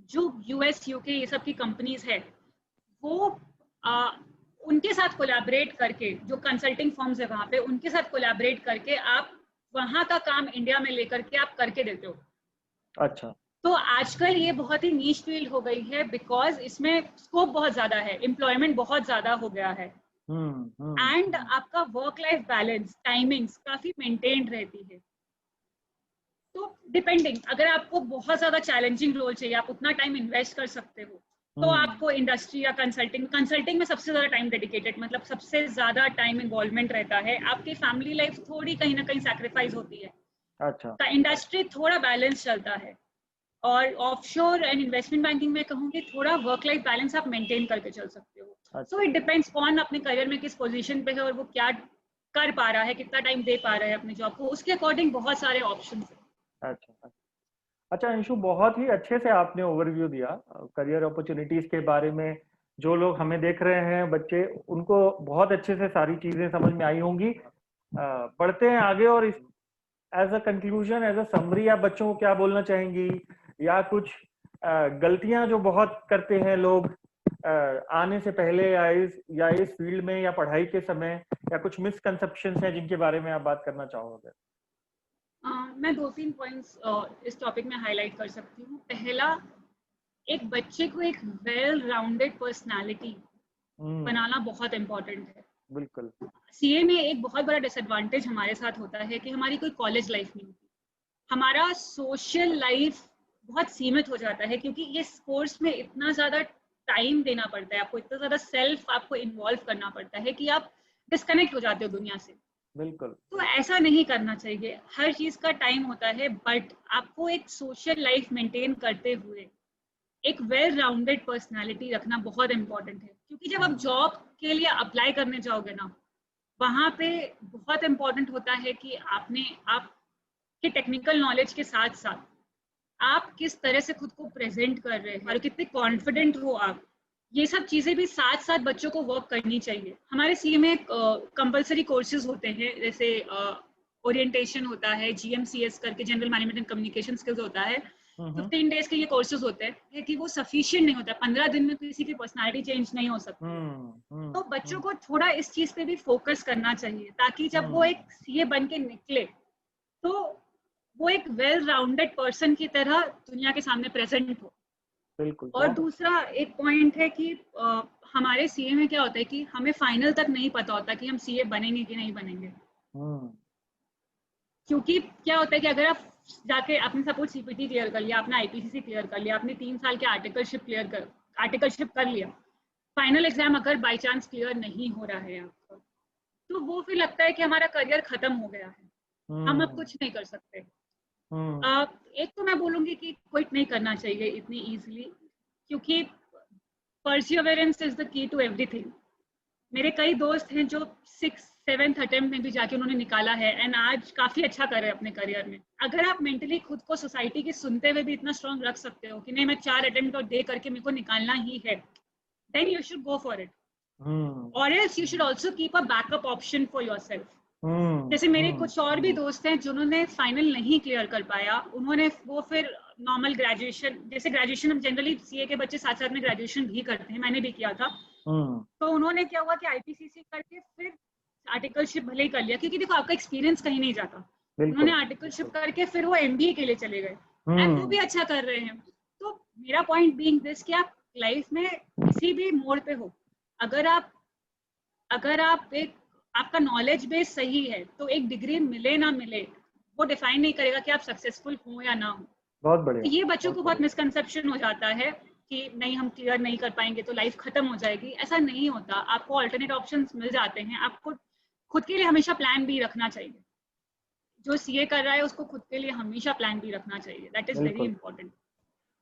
जो यूएस यूके ये सब की कंपनीज है, वो उनके साथ कोलैबोरेट करके, जो कंसल्टिंग फर्म्स है वहां पे, उनके साथ कोलैबोरेट करके आप वहां का काम इंडिया में लेकर के आप करके देते हो। अच्छा। तो आजकल ये बहुत ही नीश फील्ड हो गई है, बिकॉज इसमें स्कोप बहुत ज्यादा है, एम्प्लॉयमेंट बहुत ज्यादा हो गया है एंड आपका वर्क लाइफ बैलेंस टाइमिंग्स काफी मेंटेन्ड रहती है। तो डिपेंडिंग, अगर आपको बहुत ज्यादा चैलेंजिंग रोल चाहिए, आप उतना टाइम इन्वेस्ट कर सकते हो, तो आपको इंडस्ट्री या कंसल्टिंग में सबसे ज्यादा टाइम डेडिकेटेड, मतलब सबसे ज्यादा टाइम इन्वॉल्वमेंट रहता है। आपकी फैमिली लाइफ थोड़ी कहीं ना कहीं सैक्रिफाइस होती है। अच्छा। इंडस्ट्री थोड़ा बैलेंस चलता है, और ऑफशोर एंड इन्वेस्टमेंट बैंकिंग में कहूंगी थोड़ा वर्क लाइफ बैलेंस आप मेंटेन करके चल सकते हो। सो इट डिपेंड्स कौन अपने करियर में किस पोजीशन पे है और वो क्या कर पा रहा है, कितना टाइम दे पा रहा है अपने जॉब को, उसके अकॉर्डिंग बहुत सारे ऑप्शंस हैं। अच्छा अंशु, बहुत ही अच्छे से आपने ओवरव्यू दिया करियर अपॉर्चुनिटीज के बारे में। जो लोग हमें देख रहे हैं बच्चे, उनको बहुत अच्छे से सारी चीजें समझ में आई होंगी। बढ़ते हैं आगे, और इस as a conclusion, as a summary, आप बच्चों को क्या बोलना चाहेंगी, या कुछ गलतियां जो बहुत करते हैं लोग आने से पहले या इस फील्ड में या पढ़ाई के समय, या कुछ मिसकंसेप्शंस हैं जिनके बारे में आप बात करना चाहोगे? मैं 2-3 पॉइंट्स इस टॉपिक में हाईलाइट कर सकती हूँ। पहला, एक बच्चे को एक वेल राउंडेड पर्सनालिटी बनाना बहुत इम्पोर्टेंट है। बिल्कुल। सीए में एक बहुत बड़ा डिसएडवांटेज हमारे साथ होता है कि हमारी कोई कॉलेज लाइफ नहीं होती, हमारा सोशल लाइफ बहुत सीमित हो जाता है, क्योंकि ये कोर्स में इतना ज्यादा टाइम देना पड़ता है, आपको इतना ज्यादा सेल्फ आपको इन्वॉल्व करना पड़ता है कि आप डिस्कनेक्ट हो जाते हो दुनिया से। बिल्कुल। तो ऐसा नहीं करना चाहिए, हर चीज का टाइम होता है, बट आपको एक सोशल लाइफ मेंटेन करते हुए एक वेल राउंडेड पर्सनालिटी रखना बहुत इंपॉर्टेंट है। क्योंकि जब आप जॉब के लिए अप्लाई करने जाओगे ना, वहां पे बहुत इंपॉर्टेंट होता है कि आपके टेक्निकल नॉलेज के साथ साथ आप किस तरह से खुद को प्रेजेंट कर रहे हैं और कितने कॉन्फिडेंट हो आप, ये सब चीजें भी साथ साथ बच्चों को वर्क करनी चाहिए। हमारे सीए में कंपलसरी कोर्सेज होते हैं, जैसे ओरिएंटेशन होता है, जीएमसीएस करके general management and communication skills होता है। 15 डेज के ये कोर्सेज होते हैं कि वो सफिशिएंट नहीं होता, 15 दिन में किसी की पर्सनालिटी चेंज नहीं हो सकती। तो बच्चों को थोड़ा इस चीज पे भी फोकस करना चाहिए, ताकि जब वो एक सीए बन के निकले तो वो एक वेल राउंडेड पर्सन की तरह दुनिया के सामने प्रेजेंट हो। बिल्कुल। और दूसरा एक पॉइंट है कि हमारे सीए में क्या होता है कि हमें फाइनल तक नहीं पता होता कि हम सीए बनेंगे कि नहीं बनेंगे। क्योंकि क्या होता है कि अगर आप जाके आपने सपोज सीपीटी क्लियर कर लिया, आपने आईपीसीसी क्लियर कर लिया, आपने 3 साल के आर्टिकलशिप कर लिया, फाइनल एग्जाम अगर बाई चांस क्लियर नहीं हो रहा है आपका, तो वो फिर लगता है कि हमारा करियर खत्म हो गया है, हम अब कुछ नहीं कर सकते। एक तो मैं बोलूंगी कि क्विट नहीं करना चाहिए इतनी इजीली, क्योंकि perseverance is the key to everything. मेरे कई दोस्त हैं जो 6-7th अटेम्प्ट में भी जाके उन्होंने निकाला है एंड आज काफी अच्छा कर रहे हैं अपने करियर में। अगर आप मेंटली खुद को सोसाइटी की सुनते हुए भी इतना स्ट्रांग रख सकते हो कि नहीं, मैं 4 अटेम्प्ट और दे करके मेरे को निकालना ही है, then you should go for it, और else you should also keep a backup option for yourself. जैसे मेरे कुछ और भी दोस्त हैं जिन्होंने फाइनल नहीं क्लियर कर पाया, उन्होंने वो फिर नॉर्मल ग्रेजुएशन, जैसे ग्रेजुएशन हम जनरली सीए के बच्चे साथ साथ में ग्रेजुएशन भी करते हैं, मैंने भी किया था, तो उन्होंने क्या हुआ कि आईपीसीसी करके फिर आर्टिकलशिप भले ही कर लिया, क्योंकि देखो आपका एक्सपीरियंस कहीं नहीं जाता। उन्होंने आर्टिकलशिप करके फिर वो एमबीए के लिए चले गए एंड वो भी अच्छा कर रहे हैं। तो मेरा पॉइंट बीइंग दिस कि आप लाइफ में किसी भी मोड़ पे हो, अगर आप एक आपका नॉलेज बेस सही है, तो एक डिग्री मिले ना मिले वो डिफाइन नहीं करेगा कि आप सक्सेसफुल हो या ना हो। बहुत बढ़िया। तो ये बच्चों को बहुत मिसकंसेप्शन हो जाता है कि नहीं, हम क्लियर नहीं कर पाएंगे तो लाइफ खत्म हो जाएगी। ऐसा नहीं होता, आपको अल्टरनेट ऑप्शंस मिल जाते हैं, आपको खुद के लिए हमेशा प्लान बी रखना चाहिए। जो सीए कर रहा है उसको खुद के लिए हमेशा प्लान बी रखना चाहिए, दैट इज वेरी इंपॉर्टेंट।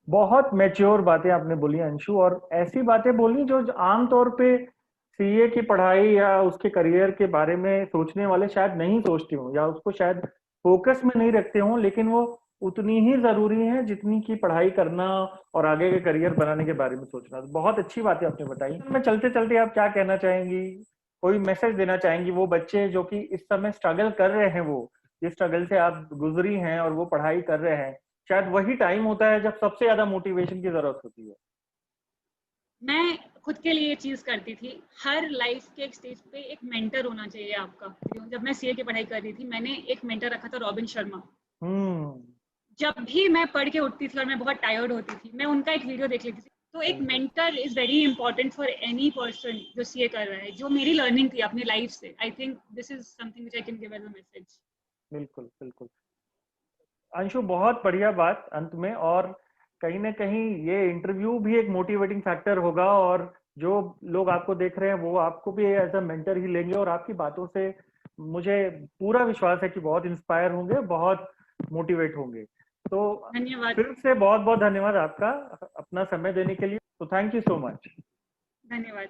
बहुत मैच्योर बातें आपने बोली अंशु, और ऐसी बातें बोली जो आमतौर पे सीए की पढ़ाई या उसके करियर के बारे में सोचने वाले शायद नहीं सोचते हों या उसको शायद फोकस में नहीं रखते हों, लेकिन वो उतनी ही जरूरी है जितनी की पढ़ाई करना और आगे के करियर बनाने के बारे में सोचना। तो बहुत अच्छी बातें आपने बताई। मैं चलते चलते आप क्या कहना चाहेंगी, कोई मैसेज देना चाहेंगी वो बच्चे जो कि इस समय स्ट्रगल कर रहे हैं, वो जिस स्ट्रगल से आप गुजरी हैं और वो पढ़ाई कर रहे हैं, शायद वही टाइम होता है जब सबसे ज्यादा मोटिवेशन की जरूरत होती है। मैं खुद के लिए ये चीज करती थी, हर लाइफ के एक स्टेज पे एक मेंटर होना चाहिए आपका। जब मैं सीए की पढ़ाई कर रही थी मैंने एक मेंटर रखा था, रॉबिन शर्मा। जब भी मैं पढ़ के उठती थी और मैं बहुत टायर्ड होती थी, मैं उनका एक वीडियो देख लेती थी। तो एक mentor is very important for any person जो सीए कर रहा है, जो मेरी लर्निंग थी अपनी लाइफ से। I think this is something which I can give as a message. बिल्कुल बिल्कुल अंशु, बहुत बढ़िया बात अंत में। और कहीं ना कहीं ये इंटरव्यू भी एक मोटिवेटिंग फैक्टर होगा, और जो लोग आपको देख रहे हैं वो आपको भी एज अ मेंटर ही लेंगे, और आपकी बातों से मुझे पूरा विश्वास है कि बहुत इंस्पायर होंगे, बहुत मोटिवेट होंगे। तो धन्यवाद। फिर से बहुत बहुत धन्यवाद आपका अपना समय देने के लिए। तो थैंक यू सो मच। धन्यवाद।